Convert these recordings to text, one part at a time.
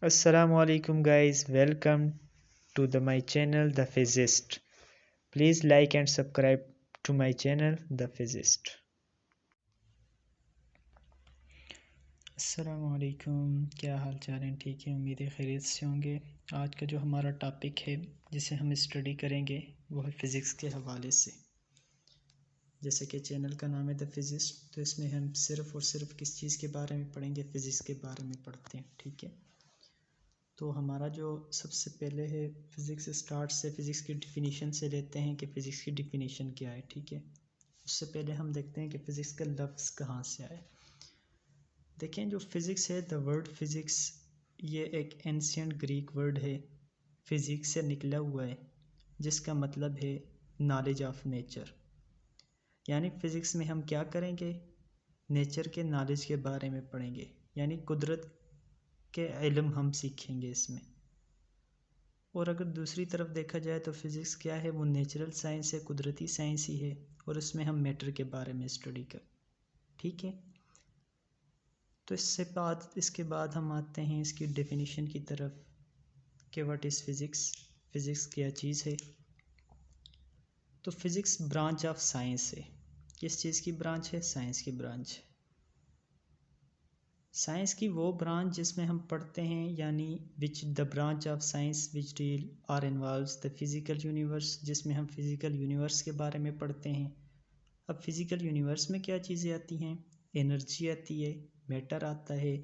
Assalamu alaikum guys, welcome to my channel The Physist. Please like and subscribe to my channel The Physist. अस्सलाम वालेकुम, क्या हाल चाल है? ठीक है, उम्मीद है खैरियत से होंगे। आज का जो हमारा टॉपिक है जिसे हम स्टडी करेंगे वो है फ़िज़िक्स के हवाले से। जैसे कि चैनल का नाम है द फिजिस्ट, तो इसमें हम सिर्फ़ और सिर्फ किस चीज़ के बारे में पढ़ेंगे? फ़िज़िक्स के बारे में पढ़ते हैं, ठीक है। तो हमारा जो सबसे पहले है फ़िज़िक्स स्टार्ट से फ़िज़िक्स की डिफ़िनीशन से लेते हैं कि फ़िज़िक्स की डिफ़िनीशन क्या है, ठीक है। उससे पहले हम देखते हैं कि फ़िज़िक्स का लफ्ज़ कहाँ से आया। देखें, जो फ़िज़िक्स है, द वर्ड फ़िज़िक्स, ये एक एंशियंट ग्रीक वर्ड है, फ़िज़िक्स से निकला हुआ है, जिसका मतलब है नॉलेज ऑफ नेचर। यानी फ़िज़िक्स में हम क्या करेंगे? नेचर के नॉलेज के बारे में पढ़ेंगे, यानी कुदरत के इल्म हम सीखेंगे इसमें। और अगर दूसरी तरफ देखा जाए तो फ़िज़िक्स क्या है? वो नेचुरल साइंस है, कुदरती साइंस ही है, और उसमें हम मैटर के बारे में स्टडी कर, ठीक है। तो इसके बाद हम आते हैं इसकी डेफिनेशन की तरफ कि व्हाट इज़ फ़िज़िक्स, फ़िज़िक्स क्या चीज़ है। तो फ़िज़िक्स ब्रांच ऑफ साइंस है। किस चीज़ की ब्रांच है? साइंस की ब्रांच। साइंस की वो ब्रांच जिसमें हम पढ़ते हैं, यानी which the branch of science which deal or involves the physical universe, जिसमें हम फिज़िकल यूनिवर्स के बारे में पढ़ते हैं। अब फिज़िकल यूनिवर्स में क्या चीज़ें आती हैं? एनर्जी आती है, मैटर आता है,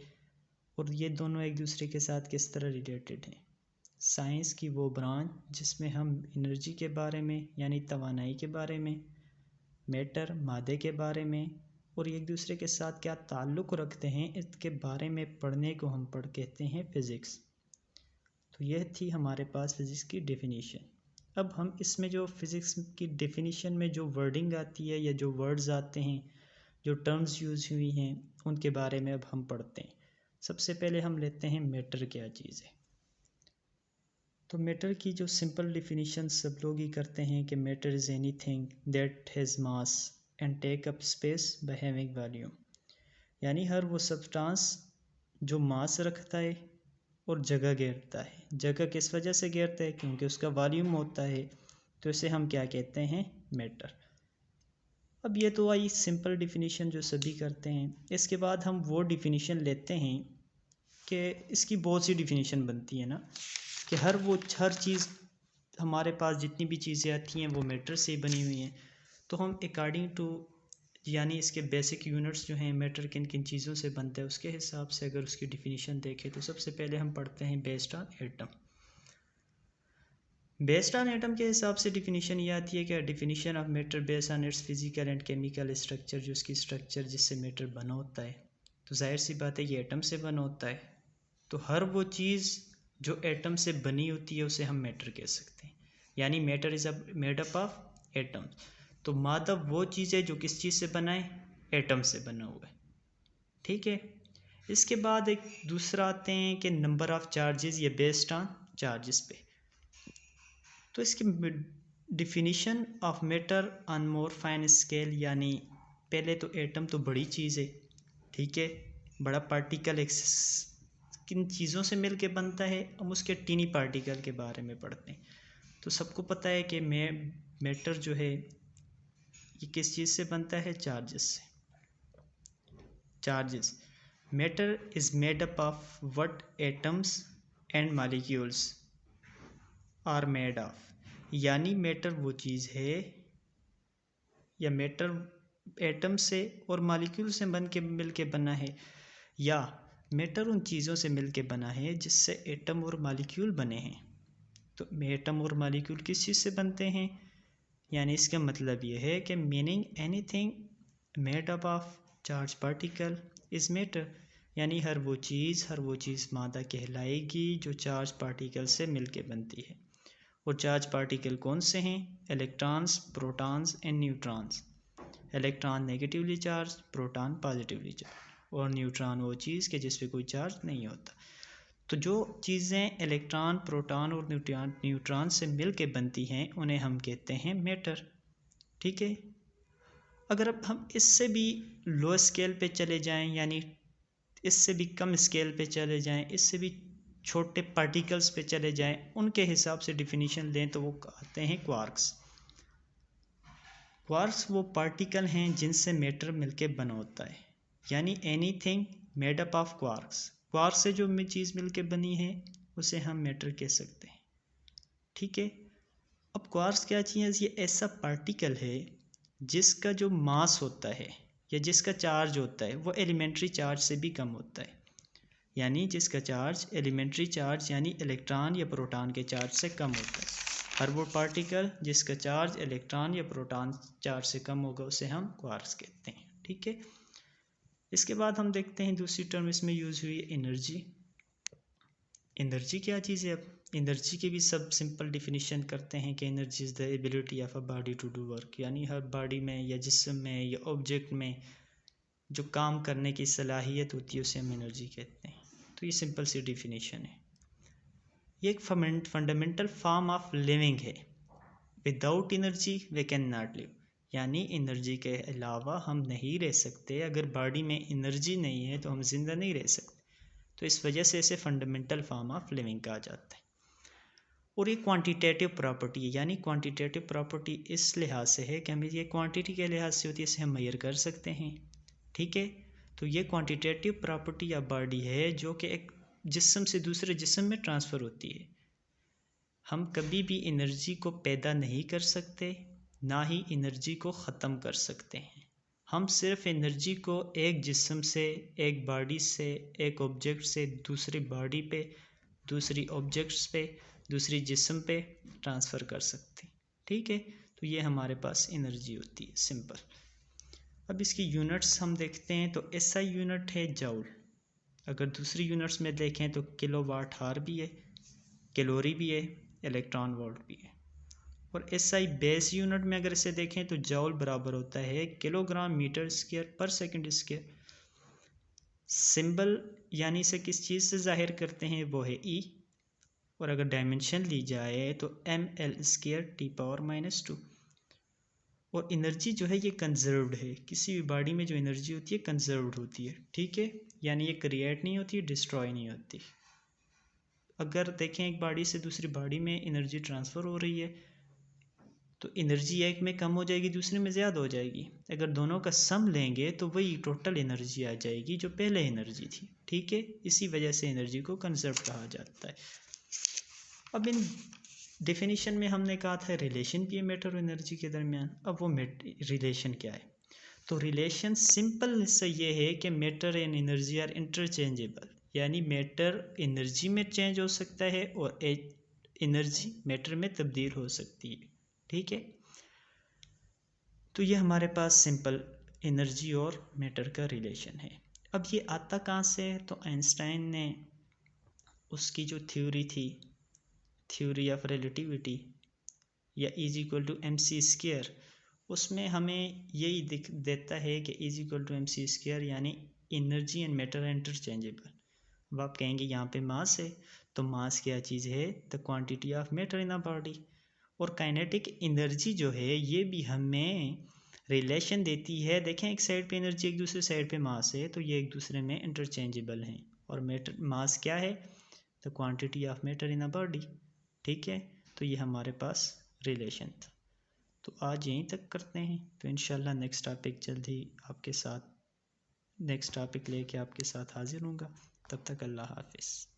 और ये दोनों एक दूसरे के साथ किस तरह रिलेटेड हैं। साइंस की वो ब्रांच जिसमें हम एनर्जी के बारे में, यानी तवानाई के बारे में, मैटर मादे के बारे में, और एक दूसरे के साथ क्या ताल्लुक़ रखते हैं, इसके बारे में पढ़ने को हम कहते हैं फ़िज़िक्स। तो यह थी हमारे पास फ़िज़िक्स की डेफिनेशन। अब हम इसमें जो फ़िज़िक्स की डेफिनेशन में जो वर्डिंग आती है या जो वर्ड्स आते हैं, जो टर्म्स यूज़ हुई हैं, उनके बारे में अब हम पढ़ते हैं। सबसे पहले हम लेते हैं मैटर क्या चीज़ है। तो मैटर की जो सिंपल डिफिनीशन सब लोग ही करते हैं कि matter is anything that has mass and take up space by having volume. यानी हर वो सब्सटेंस जो मास रखता है और जगह घेरता है। जगह किस वजह से घेरता है? क्योंकि उसका वॉल्यूम होता है। तो इसे हम क्या कहते हैं? मैटर। अब ये तो आई सिंपल डिफिनीशन जो सभी करते हैं। इसके बाद हम वो डिफिनीशन लेते हैं कि इसकी बहुत सी डिफिनीशन बनती है ना, कि हर चीज़ हमारे पास जितनी भी चीज़ें आती हैं वो मैटर से ही बनी हुई हैं। तो हम अकॉर्डिंग टू, यानी इसके बेसिक यूनिट्स जो हैं, मैटर किन किन चीज़ों से बनता है, उसके हिसाब से अगर उसकी डिफिनीशन देखें तो सबसे पहले हम पढ़ते हैं based on atom. Based on atom के हिसाब से डिफिनीशन ये आती है कि definition of matter based on it's physical and chemical structure, जो उसकी स्ट्रक्चर जिससे मैटर बना होता है। तो जाहिर सी बात है ये एटम से बना होता है। तो हर वो चीज़ जो एटम से बनी होती है उसे हम मैटर कह सकते हैं। यानी matter is made up of atom. तो मादा वो चीज़ है जो किस चीज़ से बना है? एटम से बना हुआ है, ठीक है। इसके बाद एक दूसरा आते हैं कि नंबर ऑफ चार्जेस, ये बेस्ड ऑन चार्जेस पे। तो इसकी definition of matter on more fine scale, यानी पहले तो एटम तो बड़ी चीज़ है, ठीक है, बड़ा पार्टिकल एक किन चीज़ों से मिल के बनता है, हम उसके टीनी पार्टिकल के बारे में पढ़ते हैं। तो सबको पता है कि मैटर जो है ये किस चीज़ से बनता है? चार्जेस से। Charges, matter is made up of what atoms and molecules are made of. यानी मैटर वो चीज़ है, या मैटर एटम से और मॉलिक्यूल से मिल के बना है, या मैटर उन चीज़ों से मिल के बना है जिससे एटम और मॉलिक्यूल बने हैं। तो एटम और मॉलिक्यूल किस चीज़ से बनते हैं? यानी इसका मतलब ये है कि meaning anything made up of charge particle is matter. यानी हर वो चीज़ मादा कहलाएगी जो चार्ज पार्टिकल से मिल के बनती है। और चार्ज पार्टिकल कौन से हैं? Electrons, protons and neutrons. Electron negatively charge, proton positively charge, और न्यूट्रॉन वो चीज़ के जिस पे कोई चार्ज नहीं होता। तो जो चीज़ें इलेक्ट्रॉन, प्रोटॉन और न्यूट्रॉन से मिल के बनती हैं उन्हें हम कहते हैं मैटर, ठीक है। अगर अब हम इससे भी लो स्केल पे चले जाएं, यानी इससे भी कम स्केल पे चले जाएं, इससे भी छोटे पार्टिकल्स पे चले जाएं, उनके हिसाब से डिफिनीशन दें तो वो आते हैं क्वार्क्स। क्वार्क्स वो पार्टिकल हैं जिनसे मैटर मिलके बना होता है, यानी anything made up of quarks. Quarks से जो चीज़ मिलके बनी है उसे हम मैटर कह सकते हैं, ठीक है। अब क्वार्क्स क्या चीज़, ये ऐसा पार्टिकल है जिसका जो मास होता है या जिसका चार्ज होता है वो एलिमेंट्री चार्ज से भी कम होता है, यानी जिसका चार्ज एलिमेंट्री चार्ज यानी इलेक्ट्रॉन या प्रोटॉन के चार्ज से कम होता है। हर वो पार्टिकल जिसका चार्ज इलेक्ट्रॉन या प्रोटॉन चार्ज से कम होगा उसे हम क्वार्क्स कहते हैं, ठीक है। इसके बाद हम देखते हैं दूसरी टर्म इसमें यूज़ हुई है एनर्जी। एनर्जी क्या चीज़ है? अब एनर्जी के भी सब सिंपल डिफिनीशन करते हैं कि energy is the ability of a body to do work, यानी हर बॉडी में या जिस्म में या ऑब्जेक्ट में जो काम करने की सलाहियत होती है उसे हम एनर्जी कहते हैं। तो ये सिंपल सी डिफिनीशन है। ये एक फंडामेंटल फॉर्म ऑफ लिविंग है। Without energy we can not live, यानी एनर्जी के अलावा हम नहीं रह सकते। अगर बॉडी में एनर्जी नहीं है तो हम जिंदा नहीं रह सकते। तो इस वजह से इसे फंडामेंटल फॉर्म ऑफ लिविंग कहा जाता है। और ये क्वांटिटेटिव प्रॉपर्टी है, यानी क्वांटिटेटिव प्रॉपर्टी इस लिहाज से है कि हमें ये क्वांटिटी के लिहाज से होती है, इसे हम मेजर कर सकते हैं, ठीक है। तो ये क्वांटिटेटिव प्रॉपर्टी या बॉडी है जो कि एक जिस्म से दूसरे जिस्म में ट्रांसफ़र होती है। हम कभी भी एनर्जी को पैदा नहीं कर सकते, ना ही एनर्जी को ख़त्म कर सकते हैं। हम सिर्फ एनर्जी को एक जिस्म से, एक बॉडी से, एक ऑब्जेक्ट से दूसरी बॉडी पे, दूसरी ऑब्जेक्ट्स पे, दूसरी जिस्म पे ट्रांसफ़र कर सकते हैं, ठीक है। तो ये हमारे पास एनर्जी होती है, सिंपल। अब इसकी यूनिट्स हम देखते हैं तो SI यूनिट है जूल। अगर दूसरी यूनिट्स में देखें तो किलोवाट हार भी है, कैलोरी भी है, इलेक्ट्रॉन वोल्ट भी है। और SI बेस यूनिट में अगर इसे देखें तो जूल बराबर होता है किलोग्राम मीटर स्क्वायर पर सेकंड स्क्वायर। सिंबल यानी इसे किस चीज़ से जाहिर करते हैं वो है E, और अगर डायमेंशन ली जाए तो ml²T⁻²। और एनर्जी जो है ये कंजर्व्ड है, किसी भी बॉडी में जो एनर्जी होती है कंजर्व्ड होती है, ठीक है। यानी ये क्रिएट नहीं होती, डिस्ट्रॉय नहीं होती। अगर देखें एक बॉडी से दूसरी बॉडी में एनर्जी ट्रांसफ़र हो रही है तो एनर्जी एक में कम हो जाएगी, दूसरे में ज़्यादा हो जाएगी। अगर दोनों का सम लेंगे तो वही टोटल एनर्जी आ जाएगी जो पहले एनर्जी थी, ठीक है। इसी वजह से एनर्जी को कंजर्व कहा जाता है। अब इन डेफिनेशन में हमने कहा था रिलेशन भी है मैटर और एनर्जी के दरमियान। अब वो रिलेशन क्या है? तो रिलेशन सिंपल से ये है कि matter and energy are interchangeable, यानी मैटर एनर्जी में चेंज हो सकता है और एनर्जी मैटर में तब्दील हो सकती है, ठीक है। तो ये हमारे पास सिंपल एनर्जी और मैटर का रिलेशन है। अब ये आता कहाँ से है? तो आइंस्टाइन ने उसकी जो थ्योरी थी, थ्योरी ऑफ रिलेटिविटी या E=mc², उसमें हमें यही दिख देता है कि E=mc², यानी एनर्जी एंड मैटर इंटरचेंजेबल। अब आप कहेंगे यहाँ पे मास है, तो मास क्या चीज़ है? The quantity of matter in a body. और काइनेटिक एनर्जी जो है ये भी हमें रिलेशन देती है। देखें एक साइड पे एनर्जी, एक दूसरे साइड पे मास है, तो ये एक दूसरे में इंटरचेंजेबल हैं। और मैटर मास क्या है? The quantity of matter in a body, ठीक है। तो ये हमारे पास रिलेशन था। तो आज यहीं तक करते हैं, तो इंशाल्लाह नेक्स्ट टॉपिक जल्द ही आपके साथ, नेक्स्ट टॉपिक लेके आपके साथ हाजिर होऊंगा। तब तक अल्लाह हाफिज़।